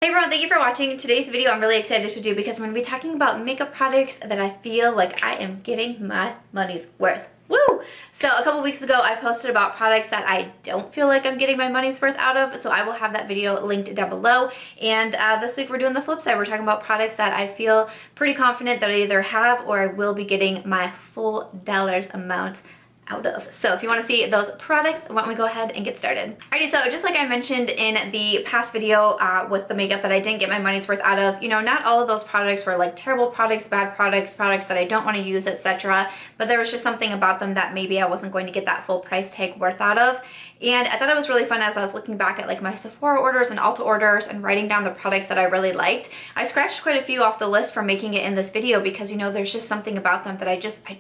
Hey everyone, thank you for watching. Today's video I'm really excited to do because I'm going to be talking about makeup products that I feel like I am getting my money's worth. Woo! So a couple weeks ago I posted about products that I don't feel like I'm getting my money's worth out of, so I will have that video linked down below. And this week we're doing the flip side. We're talking about products that I feel pretty confident that I either have or I will be getting my full dollars amount out of. So if you want to see those products, why don't we go ahead and get started. Alrighty, so just like I mentioned in the past video with the makeup that I didn't get my money's worth out of, you know, not all of those products were like terrible products, bad products, products that I don't want to use, etc. But there was just something about them that maybe I wasn't going to get that full price tag worth out of. And I thought it was really fun as I was looking back at like my Sephora orders and Ulta orders and writing down the products that I really liked. I scratched quite a few off the list for making it in this video because, you know, there's just something about them that I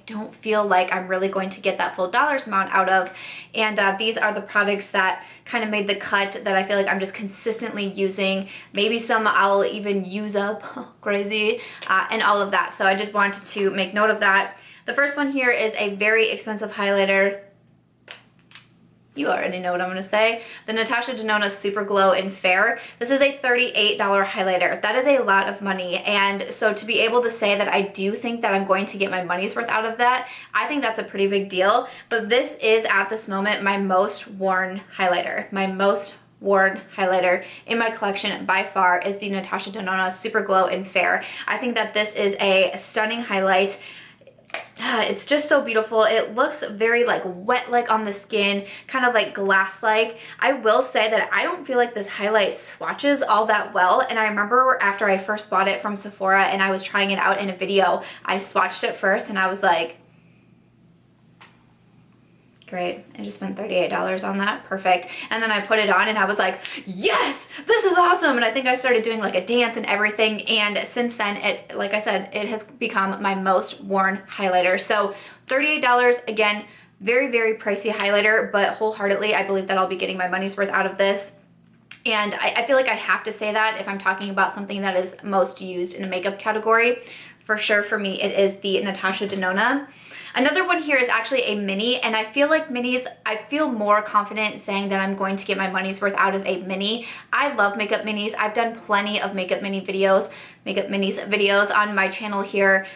don't feel like I'm really going to get that full dollars amount out of. And these are the products that kind of made the cut that I feel like I'm just consistently using. Maybe some I'll even use up, crazy, and all of that. So I just wanted to make note of that. The first one here is a very expensive highlighter. You already know what I'm going to say. The Natasha Denona Super Glow in Fair. This is a $38 highlighter. That is a lot of money. And so to be able to say that I do think that I'm going to get my money's worth out of that, I think that's a pretty big deal. But this is at this moment my most worn highlighter. My most worn highlighter in my collection by far is the Natasha Denona Super Glow in Fair. I think that this is a stunning highlight. It's just so beautiful. It looks very like wet like on the skin, kind of like glass like. I will say that I don't feel like this highlight swatches all that well, and I remember after I first bought it from Sephora and I was trying it out in a video, I swatched it first and I was like, great, I just spent $38 on that, perfect. And then I put it on and I was like, yes, this is awesome. And I think I started doing like a dance and everything. And since then, it, like I said, it has become my most worn highlighter. So $38, again, very, very pricey highlighter, but wholeheartedly, I believe that I'll be getting my money's worth out of this. And I feel like I have to say that if I'm talking about something that is most used in a makeup category. For sure, for me, it is the Natasha Denona. Another one here is actually a mini, and I feel like minis, I feel more confident saying that I'm going to get my money's worth out of a mini. I love makeup minis. I've done plenty of makeup minis videos on my channel here.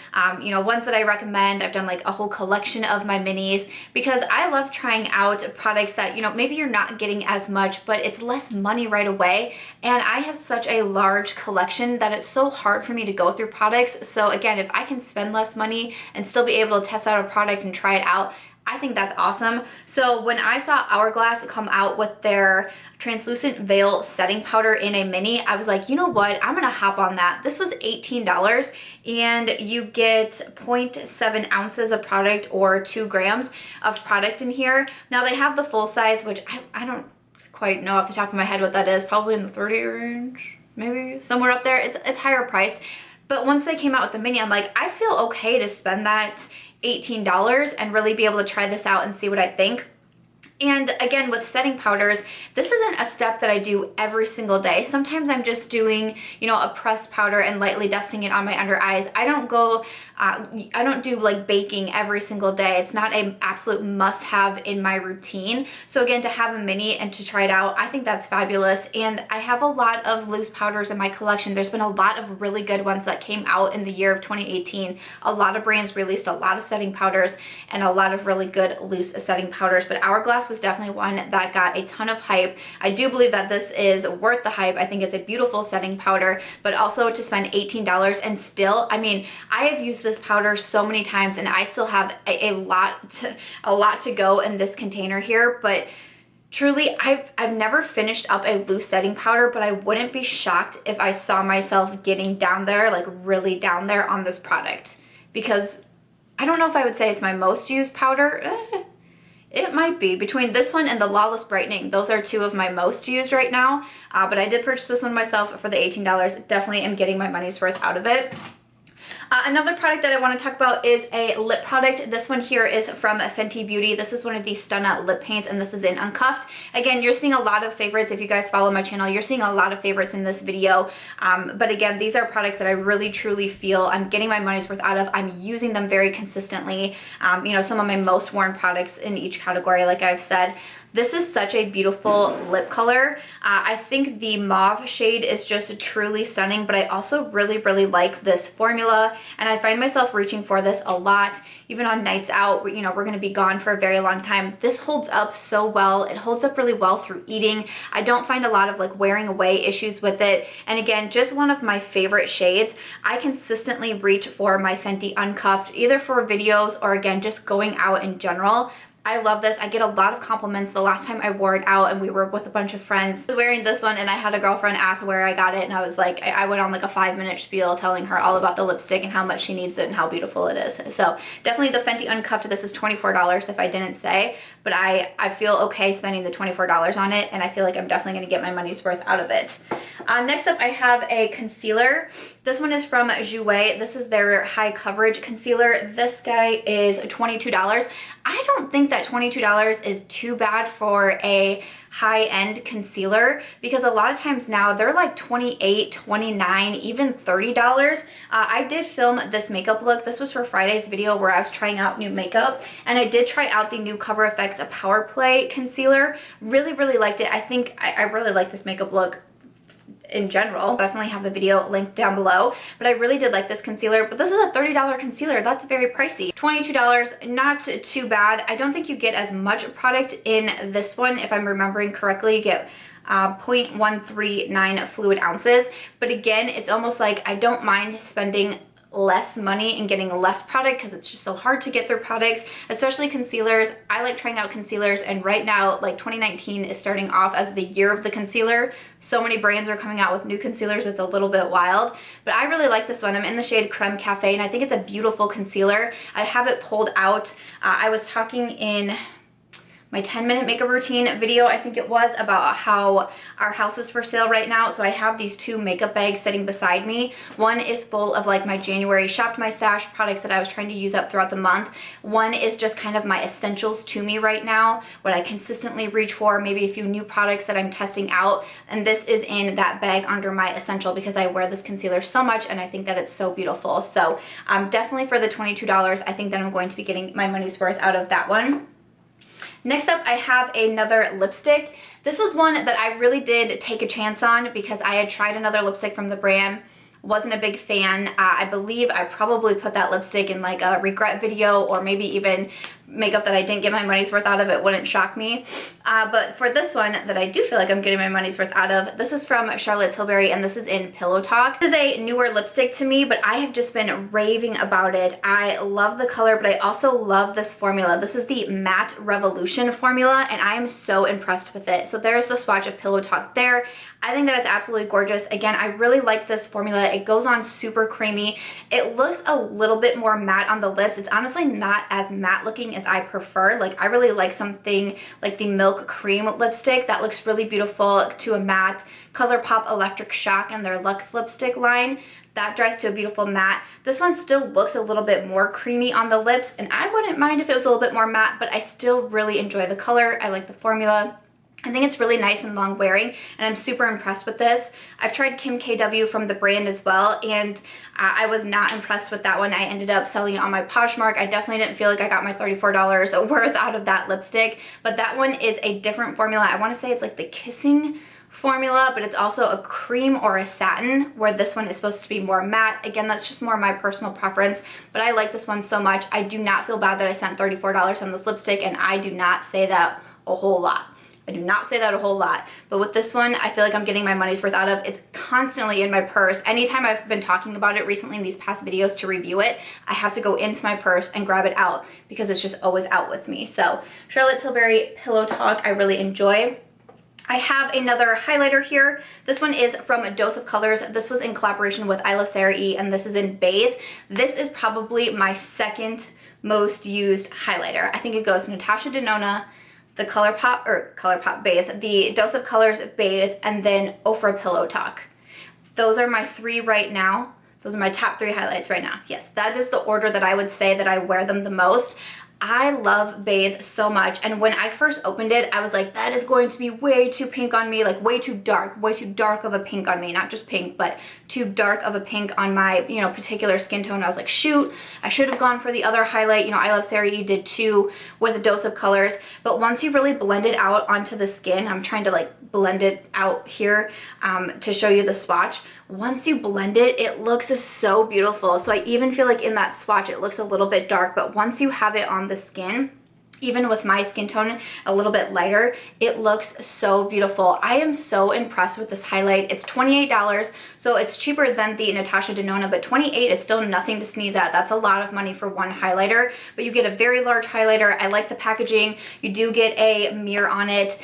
You know, ones that I recommend. I've done like a whole collection of my minis because I love trying out products that, you know, maybe you're not getting as much, but it's less money right away. And I have such a large collection that it's so hard for me to go through products. So again, if I can spend less money and still be able to test out a product and try it out, I think that's awesome. So when I saw Hourglass come out with their translucent veil setting powder in a mini, I was like, you know what, I'm gonna hop on that. This was $18 and you get 0.7 ounces of product or 2 grams of product in here. Now they have the full size, which I don't quite know off the top of my head what that is, probably in the 30 range, maybe somewhere up there. It's higher priced. But once they came out with the mini, I'm like, I feel okay to spend that $18 and really be able to try this out and see what I think. And again, with setting powders, this isn't a step that I do every single day. Sometimes I'm just doing, you know, a pressed powder and lightly dusting it on my under eyes. I don't do like baking every single day. It's not an absolute must-have in my routine. So again, to have a mini and to try it out, I think that's fabulous. And I have a lot of loose powders in my collection. There's been a lot of really good ones that came out in the year of 2018. A lot of brands released a lot of setting powders and a lot of really good loose setting powders, but Hourglass was definitely one that got a ton of hype. I do believe that this is worth the hype. I think it's a beautiful setting powder, but also to spend $18 and still, I mean, I have used this powder so many times and I still have a lot to go in this container here, but truly, I've never finished up a loose setting powder, but I wouldn't be shocked if I saw myself getting down there, like really down there on this product, because I don't know if I would say it's my most used powder. It might be. Between this one and the Lawless Brightening, those are two of my most used right now, but I did purchase this one myself for the $18. Definitely am getting my money's worth out of it. Another product that I want to talk about is a lip product. This one here is from Fenty Beauty. This is one of these Stunna lip paints, and this is in Uncuffed. Again, you're seeing a lot of favorites. If you guys follow my channel, you're seeing a lot of favorites in this video. But again, these are products that I really truly feel I'm getting my money's worth out of. I'm using them very consistently. You know, some of my most worn products in each category, like I've said. This is such a beautiful lip color. I think the mauve shade is just truly stunning, but I also really, really like this formula, and I find myself reaching for this a lot, even on nights out. You know, we're gonna be gone for a very long time. This holds up so well. It holds up really well through eating. I don't find a lot of like wearing away issues with it. And again, just one of my favorite shades. I consistently reach for my Fenty Uncuffed, either for videos or again, just going out in general. I love this. I get a lot of compliments. The last time I wore it out and we were with a bunch of friends, I was wearing this one and I had a girlfriend ask where I got it, and I was like, I went on like a 5-minute spiel telling her all about the lipstick and how much she needs it and how beautiful it is. So definitely the Fenty Uncuffed. This is $24 if I didn't say, but I feel okay spending the $24 on it, and I feel like I'm definitely gonna get my money's worth out of it. Next up, I have a concealer. This one is from Jouer. This is their high coverage concealer. This guy is $22. I don't think that $22 is too bad for a high-end concealer, because a lot of times now they're like $28, $29, even $30. I did film this makeup look. This was for Friday's video where I was trying out new makeup, and I did try out the new Cover FX Power Play concealer. Really, really liked it. I think I really like this makeup look in general. Definitely have the video linked down below, but I really did like this concealer. But this is a $30 concealer. That's very pricey. $22, not too bad. I don't think you get as much product in this one. If I'm remembering correctly, you get 0.139 fluid ounces, but again, it's almost like I don't mind spending less money and getting less product, because it's just so hard to get through products, especially concealers. I like trying out concealers, and right now, like 2019 is starting off as the year of the concealer. So many brands are coming out with new concealers, it's a little bit wild, but I really like this one. I'm in the shade Creme Cafe, and I think it's a beautiful concealer. I have it pulled out. I was talking in my 10-minute makeup routine video, I think it was, about how our house is for sale right now. So I have these two makeup bags sitting beside me. One is full of like my January shopped my stash products that I was trying to use up throughout the month. One is just kind of my essentials to me right now, what I consistently reach for, maybe a few new products that I'm testing out. And this is in that bag under my essential, because I wear this concealer so much and I think that it's so beautiful. So definitely for the $22, I think that I'm going to be getting my money's worth out of that one. Next up, I have another lipstick. This was one that I really did take a chance on, because I had tried another lipstick from the brand, wasn't a big fan. I believe I probably put that lipstick in like a regret video, or maybe even makeup that I didn't get my money's worth out of. It wouldn't shock me. But for this one that I do feel like I'm getting my money's worth out of, this is from Tilbury, and this is in Pillow Talk. This is a newer lipstick to me, but I have just been raving about it. I love the color, but I also love this formula. This is the Matte Revolution formula, and I am so impressed with it. So there's the swatch of Pillow Talk there. I think that it's absolutely gorgeous. Again, I really like this formula. It goes on super creamy. It looks a little bit more matte on the lips. It's honestly not as matte looking as I prefer. Like, I really like something like the Milk Cream lipstick that looks really beautiful to a matte. Colourpop Electric Shock and their Luxe lipstick line, that dries to a beautiful matte. This one still looks a little bit more creamy on the lips, and I wouldn't mind if it was a little bit more matte, but I still really enjoy the color. I like the formula. I think it's really nice and long wearing, and I'm super impressed with this. I've tried Kim KW from the brand as well, and I was not impressed with that one. I ended up selling it on my Poshmark. I definitely didn't feel like I got my $34 worth out of that lipstick, but that one is a different formula. I want to say it's like the Kissing formula, but it's also a cream or a satin, where this one is supposed to be more matte. Again, that's just more my personal preference, but I like this one so much. I do not feel bad that I spent $34 on this lipstick, and I do not say that a whole lot. I do not say that a whole lot, but with this one, I feel like I'm getting my money's worth out of. It's constantly in my purse. Anytime I've been talking about it recently in these past videos to review it, I have to go into my purse and grab it out, because it's just always out with me. So Tilbury Pillow Talk, I really enjoy. I have another highlighter here. This one is from Dose of Colors. This was in collaboration with Isla Sarah E, and this is in Bathe. This is probably my second most used highlighter. I think it goes Natasha Denona, the Colourpop Bathe, the Dose of Colors Bathe, and then Ofra Pillow Talk. Those are my three right now. Those are my top three highlights right now. Yes, that is the order that I would say that I wear them the most. I love Bathe so much, and when I first opened it, I was like, that is going to be way too pink on me, like way too dark of a pink on me. Not just pink, but too dark of a pink on my, you know, particular skin tone. I was like, shoot, I should have gone for the other highlight. You know, I Love Sarah E did too with a dose of colors, but once you really blend it out onto the skin, I'm trying to like blend it out here to show you the swatch. Once you blend it, it looks so beautiful. So I even feel like in that swatch, it looks a little bit dark, but once you have it on the skin, even with my skin tone a little bit lighter, it looks so beautiful. I am so impressed with this highlight. It's $28, so it's cheaper than the Natasha Denona, but $28 is still nothing to sneeze at. That's a lot of money for one highlighter, but you get a very large highlighter. I like the packaging. You do get a mirror on it.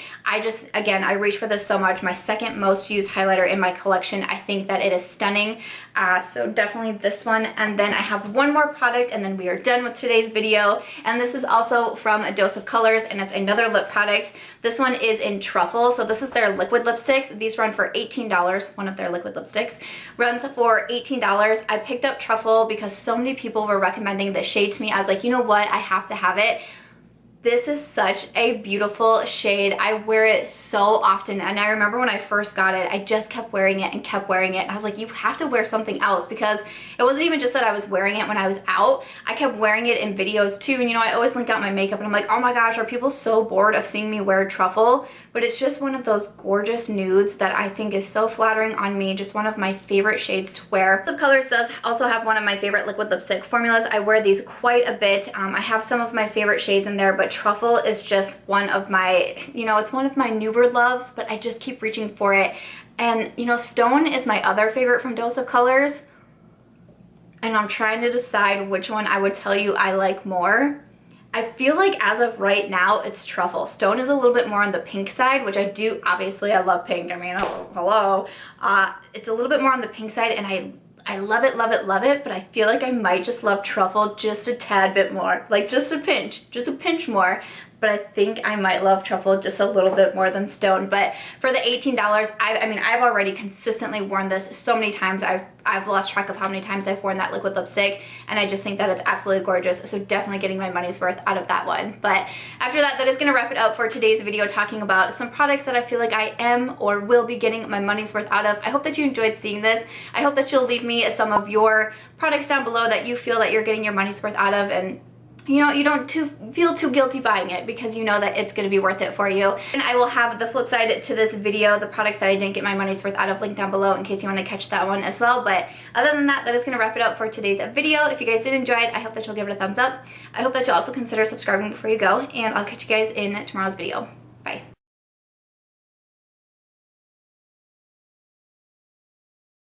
Again, I reach for this so much. My second most used highlighter in my collection. I think that it is stunning. So definitely this one. And then I have one more product, and then we are done with today's video. And this is also from A Dose of Colors, and it's another lip product. This one is in Truffle. So this is their liquid lipsticks. These run for $18. One of their liquid lipsticks runs for $18. I picked up Truffle because so many people were recommending this shade to me. I was like, you know what? I have to have it. This is such a beautiful shade. I wear it so often, and I remember when I first got it, I just kept wearing it and kept wearing it, and I was like, you have to wear something else, because it wasn't even just that I was wearing it when I was out. I kept wearing it in videos too, and you know, I always link out my makeup, and I'm like, oh my gosh, are people so bored of seeing me wear Truffle? But it's just one of those gorgeous nudes that I think is so flattering on me, just one of my favorite shades to wear. The Colors does also have one of my favorite liquid lipstick formulas. I wear these quite a bit. I have some of my favorite shades in there, but Truffle is just one of my, you know, it's one of my newer loves, but I just keep reaching for it. And you know, Stone is my other favorite from Dose of Colors, and I'm trying to decide which one I would tell you I like more. I feel like as of right now, it's Truffle. Stone is a little bit more on the pink side, which I do, obviously I love pink. I mean, hello. It's a little bit more on the pink side, and I love it, love it, love it, but I feel like I might just love Truffle just a tad bit more. Like just a pinch more. But I think I might love Truffle just a little bit more than Stone. But for the $18, I mean, I've already consistently worn this so many times. I've lost track of how many times I've worn that liquid lipstick, and I just think that it's absolutely gorgeous. So definitely getting my money's worth out of that one. But after that, that is gonna wrap it up for today's video, talking about some products that I feel like I am or will be getting my money's worth out of. I hope that you enjoyed seeing this. I hope that you'll leave me some of your products down below that you feel that you're getting your money's worth out of, and you know, you don't feel too guilty buying it, because you know that it's going to be worth it for you. And I will have the flip side to this video, the products that I didn't get my money's worth out of, linked down below in case you want to catch that one as well. But other than that, that is going to wrap it up for today's video. If you guys did enjoy it, I hope that you'll give it a thumbs up. I hope that you'll also consider subscribing before you go, and I'll catch you guys in tomorrow's video.